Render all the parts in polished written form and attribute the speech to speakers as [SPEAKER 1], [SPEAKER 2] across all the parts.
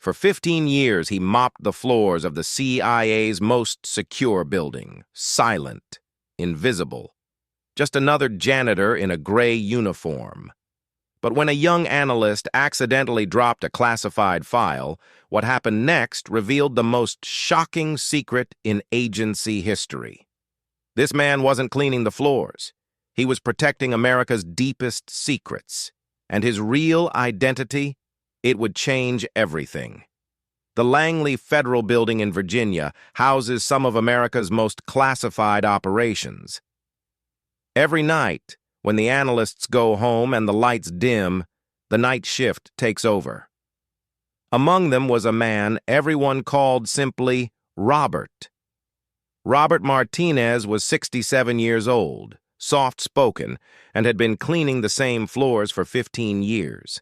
[SPEAKER 1] For 15 years, he mopped the floors of the CIA's most secure building, silent, invisible, just another janitor in a gray uniform. But when a young analyst accidentally dropped a classified file, what happened next revealed the most shocking secret in agency history. This man wasn't cleaning the floors. He was protecting America's deepest secrets. And his real identity, it would change everything. The Langley Federal Building in Virginia houses some of America's most classified operations. Every night, when the analysts go home and the lights dim, the night shift takes over. Among them was a man everyone called simply Robert. Robert Martinez was 67 years old, soft-spoken, and had been cleaning the same floors for 15 years.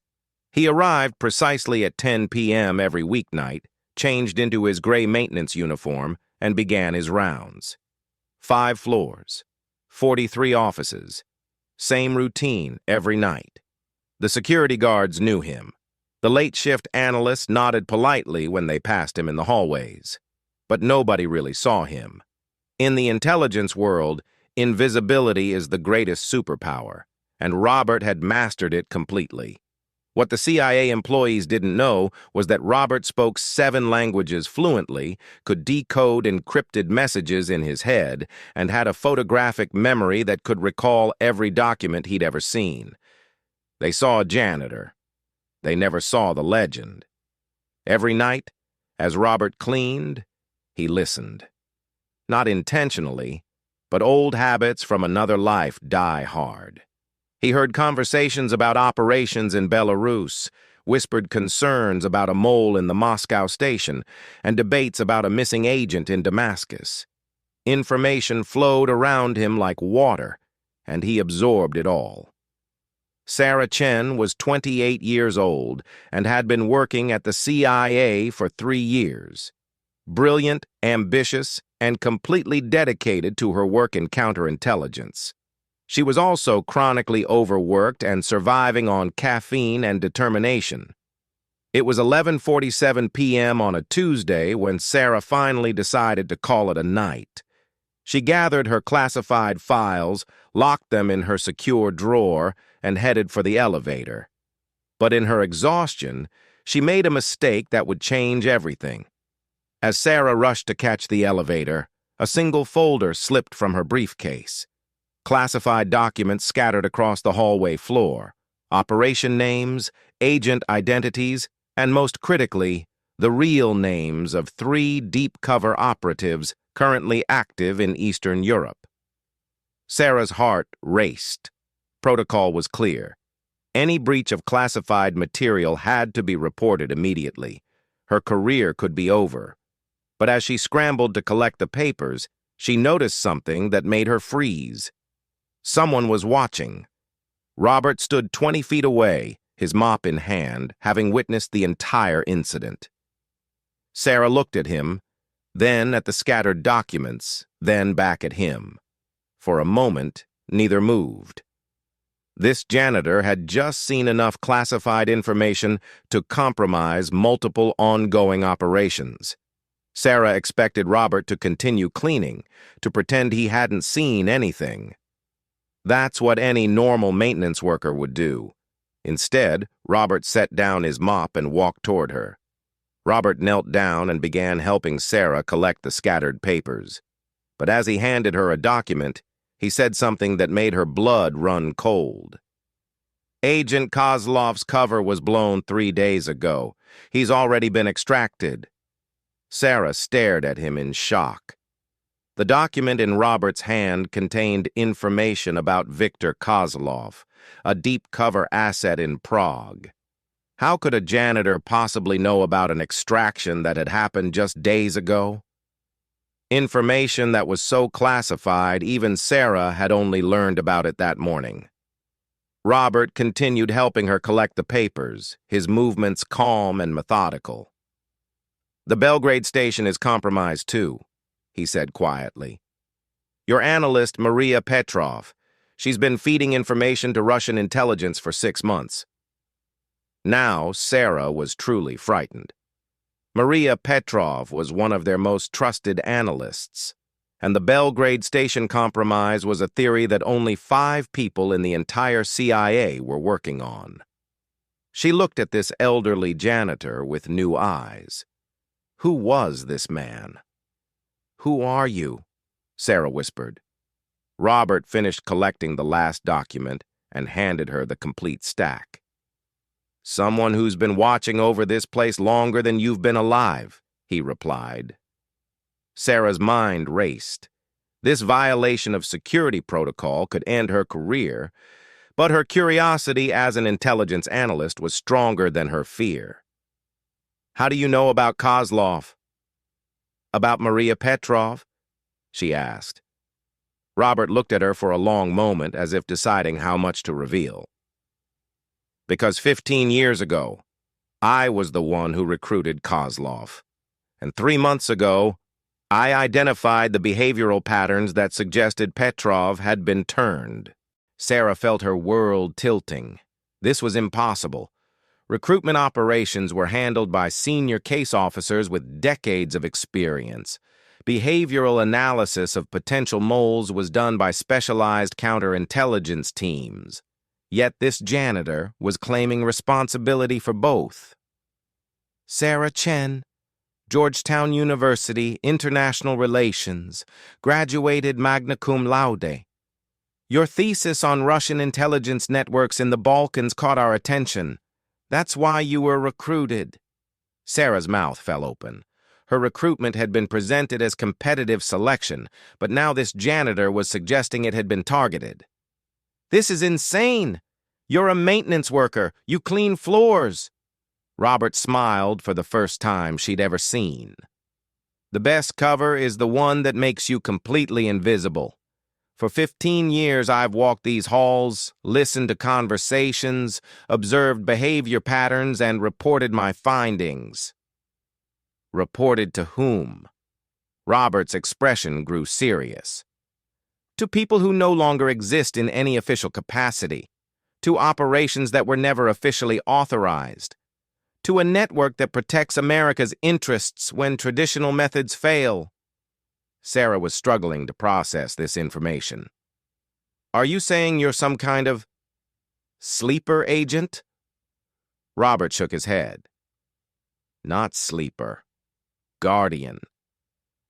[SPEAKER 1] He arrived precisely at 10 p.m. every weeknight, changed into his gray maintenance uniform, and began his rounds. 5 floors, 43 offices, same routine every night. The security guards knew him. The late-shift analysts nodded politely when they passed him in the hallways. But nobody really saw him. In the intelligence world, invisibility is the greatest superpower, and Robert had mastered it completely. What the CIA employees didn't know was that Robert spoke 7 languages fluently, could decode encrypted messages in his head, and had a photographic memory that could recall every document he'd ever seen. They saw a janitor. They never saw the legend. Every night, as Robert cleaned, he listened. Not intentionally, but old habits from another life die hard. He heard conversations about operations in Belarus, whispered concerns about a mole in the Moscow station, and debates about a missing agent in Damascus. Information flowed around him like water, and he absorbed it all. Sarah Chen was 28 years old and had been working at the CIA for 3 years. Brilliant, ambitious, and completely dedicated to her work in counterintelligence. She was also chronically overworked and surviving on caffeine and determination. It was 11:47 p.m. on a Tuesday when Sarah finally decided to call it a night. She gathered her classified files, locked them in her secure drawer, and headed for the elevator. But in her exhaustion, she made a mistake that would change everything. As Sarah rushed to catch the elevator, a single folder slipped from her briefcase. Classified documents scattered across the hallway floor, operation names, agent identities, and most critically, the real names of 3 deep-cover operatives currently active in Eastern Europe. Sarah's heart raced. Protocol was clear. Any breach of classified material had to be reported immediately. Her career could be over. But as she scrambled to collect the papers, she noticed something that made her freeze. Someone was watching. Robert stood 20 feet away, his mop in hand, having witnessed the entire incident. Sarah looked at him, then at the scattered documents, then back at him. For a moment, neither moved. This janitor had just seen enough classified information to compromise multiple ongoing operations. Sarah expected Robert to continue cleaning, to pretend he hadn't seen anything. That's what any normal maintenance worker would do. Instead, Robert set down his mop and walked toward her. Robert knelt down and began helping Sarah collect the scattered papers. But as he handed her a document, he said something that made her blood run cold. Agent Kozlov's cover was blown 3 days ago. He's already been extracted. Sarah stared at him in shock. The document in Robert's hand contained information about Viktor Kozlov, a deep-cover asset in Prague. How could a janitor possibly know about an extraction that had happened just days ago? Information that was so classified, even Sarah had only learned about it that morning. Robert continued helping her collect the papers, his movements calm and methodical. "The Belgrade station is compromised too," he said quietly. "Your analyst, Maria Petrov, she's been feeding information to Russian intelligence for 6 months." Now Sarah was truly frightened. Maria Petrov was one of their most trusted analysts, and the Belgrade Station Compromise was a theory that only 5 people in the entire CIA were working on. She looked at this elderly janitor with new eyes. Who was this man? "Who are you?" Sarah whispered. Robert finished collecting the last document and handed her the complete stack. "Someone who's been watching over this place longer than you've been alive," he replied. Sarah's mind raced. This violation of security protocol could end her career, but her curiosity as an intelligence analyst was stronger than her fear. "How do you know about Kozlov?" "About Maria Petrov?" she asked. Robert looked at her for a long moment as if deciding how much to reveal. "Because 15 years ago, I was the one who recruited Kozlov. And 3 months ago, I identified the behavioral patterns that suggested Petrov had been turned." Sarah felt her world tilting. This was impossible. Recruitment operations were handled by senior case officers with decades of experience. Behavioral analysis of potential moles was done by specialized counterintelligence teams. Yet this janitor was claiming responsibility for both. "Sarah Chen, Georgetown University, International Relations, graduated magna cum laude. Your thesis on Russian intelligence networks in the Balkans caught our attention. That's why you were recruited." Sarah's mouth fell open. Her recruitment had been presented as competitive selection, but now this janitor was suggesting it had been targeted. "This is insane! You're a maintenance worker. You clean floors." Robert smiled for the first time she'd ever seen. "The best cover is the one that makes you completely invisible. For 15 years, I've walked these halls, listened to conversations, observed behavior patterns, and reported my findings." Reported to whom? Robert's expression grew serious. "To people who no longer exist in any official capacity. To operations that were never officially authorized. To a network that protects America's interests when traditional methods fail." Sarah was struggling to process this information. "Are you saying you're some kind of sleeper agent?" Robert shook his head. "Not sleeper. Guardian.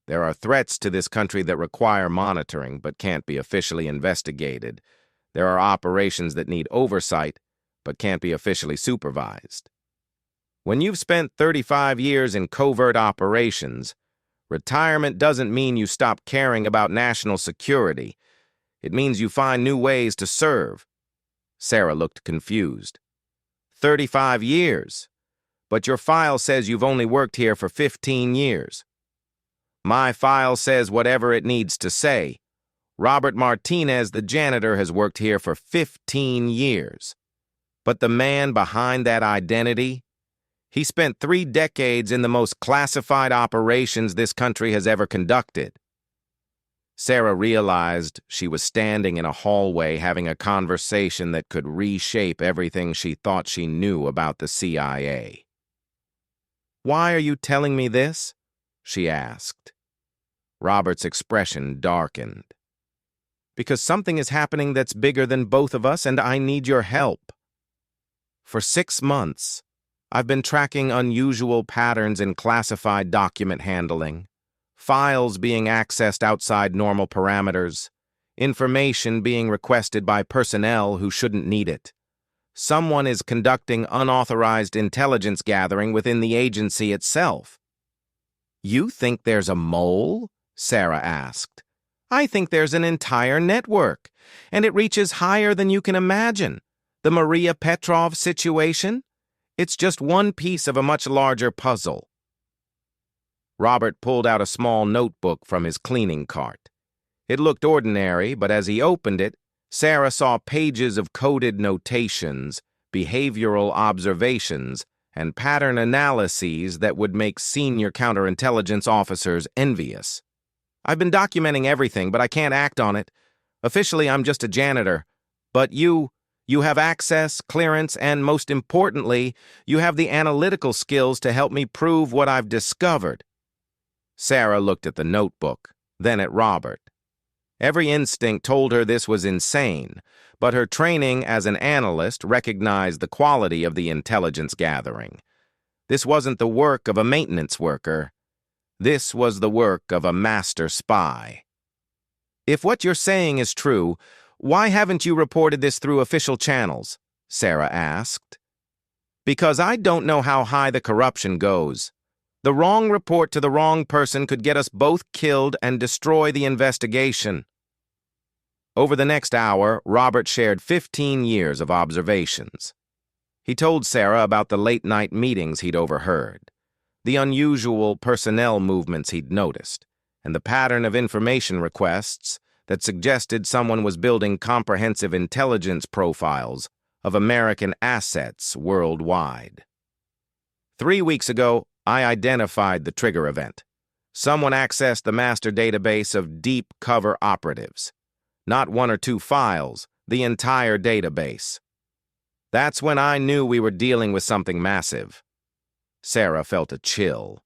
[SPEAKER 1] There are threats to this country that require monitoring but can't be officially investigated. There are operations that need oversight but can't be officially supervised. When you've spent 35 years in covert operations, retirement doesn't mean you stop caring about national security. It means you find new ways to serve." Sarah looked confused. 35 years? But your file says you've only worked here for 15 years. My file says whatever it needs to say. Robert Martinez, the janitor, has worked here for 15 years. But the man behind that identity, he spent 3 decades in the most classified operations this country has ever conducted. Sarah realized she was standing in a hallway having a conversation that could reshape everything she thought she knew about the CIA. "Why are you telling me this?" she asked. Robert's expression darkened. "Because something is happening that's bigger than both of us, and I need your help. For 6 months, I've been tracking unusual patterns in classified document handling, files being accessed outside normal parameters, information being requested by personnel who shouldn't need it. Someone is conducting unauthorized intelligence gathering within the agency itself." "You think there's a mole?" Sarah asked. "I think there's an entire network, and it reaches higher than you can imagine. The Maria Petrov situation? It's just one piece of a much larger puzzle." Robert pulled out a small notebook from his cleaning cart. It looked ordinary, but as he opened it, Sarah saw pages of coded notations, behavioral observations, and pattern analyses that would make senior counterintelligence officers envious. "I've been documenting everything, but I can't act on it. Officially, I'm just a janitor. But you You have access, clearance, and most importantly, you have the analytical skills to help me prove what I've discovered." Sarah looked at the notebook, then at Robert. Every instinct told her this was insane, but her training as an analyst recognized the quality of the intelligence gathering. This wasn't the work of a maintenance worker. This was the work of a master spy. "If what you're saying is true, why haven't you reported this through official channels?" Sarah asked. "Because I don't know how high the corruption goes. The wrong report to the wrong person could get us both killed and destroy the investigation." Over the next hour, Robert shared 15 years of observations. He told Sarah about the late-night meetings he'd overheard, the unusual personnel movements he'd noticed, and the pattern of information requests that suggested someone was building comprehensive intelligence profiles of American assets worldwide. 3 weeks ago, I identified the trigger event. Someone accessed the master database of deep cover operatives. Not 1 or 2 files, the entire database. That's when I knew we were dealing with something massive. Sarah felt a chill.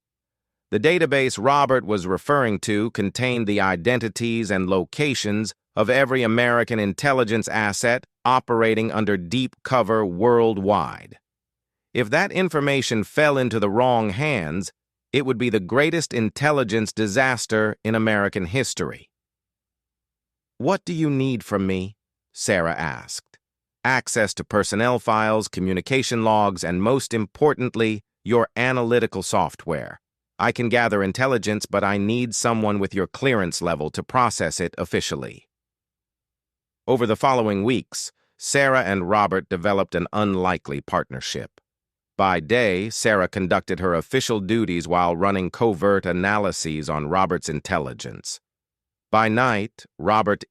[SPEAKER 1] The database Robert was referring to contained the identities and locations of every American intelligence asset operating under deep cover worldwide. If that information fell into the wrong hands, it would be the greatest intelligence disaster in American history. "What do you need from me?" Sarah asked. "Access to personnel files, communication logs, and most importantly, your analytical software. I can gather intelligence, but I need someone with your clearance level to process it officially." Over the following weeks, Sarah and Robert developed an unlikely partnership. By day, Sarah conducted her official duties while running covert analyses on Robert's intelligence. By night, Robert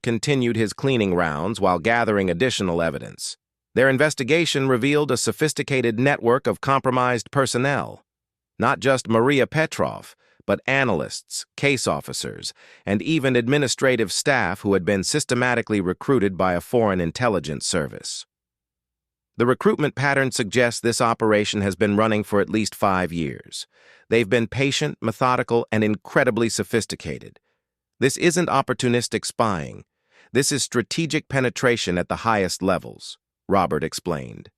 [SPEAKER 1] continued his cleaning rounds while gathering additional evidence. Their investigation revealed a sophisticated network of compromised personnel. Not just Maria Petrov, but analysts, case officers, and even administrative staff who had been systematically recruited by a foreign intelligence service. The recruitment pattern suggests this operation has been running for at least 5 years. They've been patient, methodical, and incredibly sophisticated. This isn't opportunistic spying. This is strategic penetration at the highest levels, Robert explained.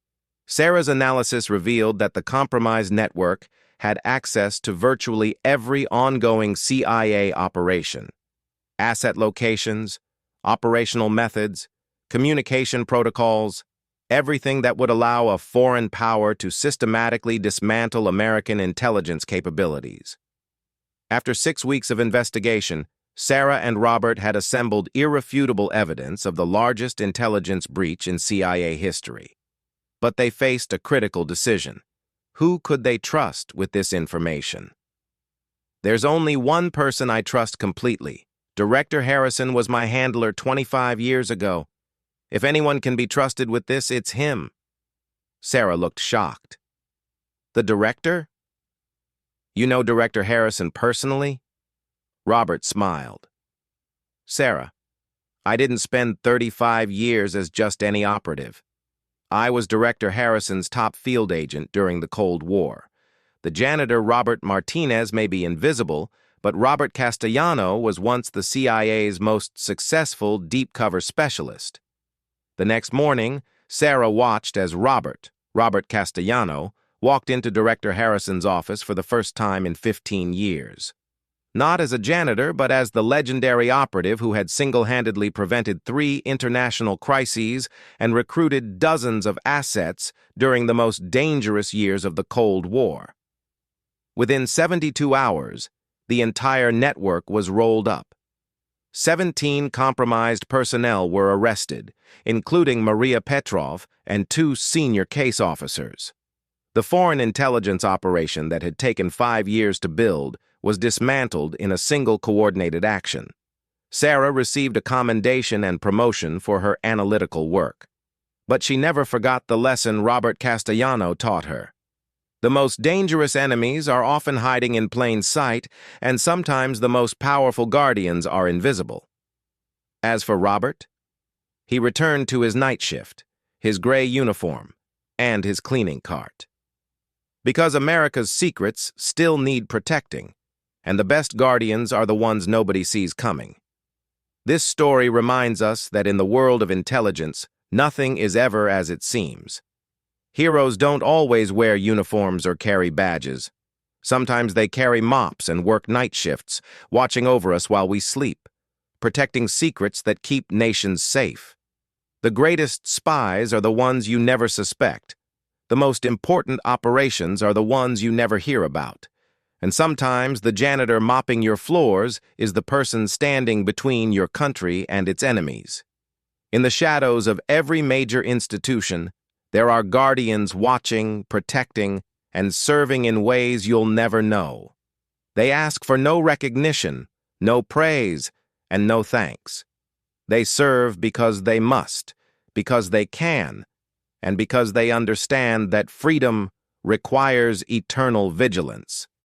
[SPEAKER 1] Sarah's analysis revealed that the compromised network had access to virtually every ongoing CIA operation. Asset locations, operational methods, communication protocols, everything that would allow a foreign power to systematically dismantle American intelligence capabilities. After 6 weeks of investigation, Sarah and Robert had assembled irrefutable evidence of the largest intelligence breach in CIA history. But they faced a critical decision. Who could they trust with this information? "There's only one person I trust completely. Director Harrison was my handler 25 years ago. If anyone can be trusted with this, it's him." Sarah looked shocked. "The director? You know Director Harrison personally?" Robert smiled. "Sarah, I didn't spend 35 years as just any operative. I was Director Harrison's top field agent during the Cold War. The janitor Robert Martinez may be invisible, but Robert Castellano was once the CIA's most successful deep cover specialist." The next morning, Sarah watched as Robert Castellano, walked into Director Harrison's office for the first time in 15 years. Not as a janitor, but as the legendary operative who had single-handedly prevented 3 international crises and recruited dozens of assets during the most dangerous years of the Cold War. Within 72 hours, the entire network was rolled up. 17 compromised personnel were arrested, including Maria Petrov and 2 senior case officers. The foreign intelligence operation that had taken 5 years to build was dismantled in a single coordinated action. Sarah received a commendation and promotion for her analytical work. But she never forgot the lesson Robert Castellano taught her. The most dangerous enemies are often hiding in plain sight, and sometimes the most powerful guardians are invisible. As for Robert, He returned to his night shift, his gray uniform, and his cleaning cart. Because America's secrets still need protecting, and the best guardians are the ones nobody sees coming. This story reminds us that in the world of intelligence, nothing is ever as it seems. Heroes don't always wear uniforms or carry badges. Sometimes they carry mops and work night shifts, watching over us while we sleep, protecting secrets that keep nations safe. The greatest spies are the ones you never suspect. The most important operations are the ones you never hear about. And sometimes the janitor mopping your floors is the person standing between your country and its enemies. In the shadows of every major institution, there are guardians watching, protecting, and serving in ways you'll never know. They ask for no recognition, no praise, and no thanks. They serve because they must, because they can, and because they understand that freedom requires eternal vigilance.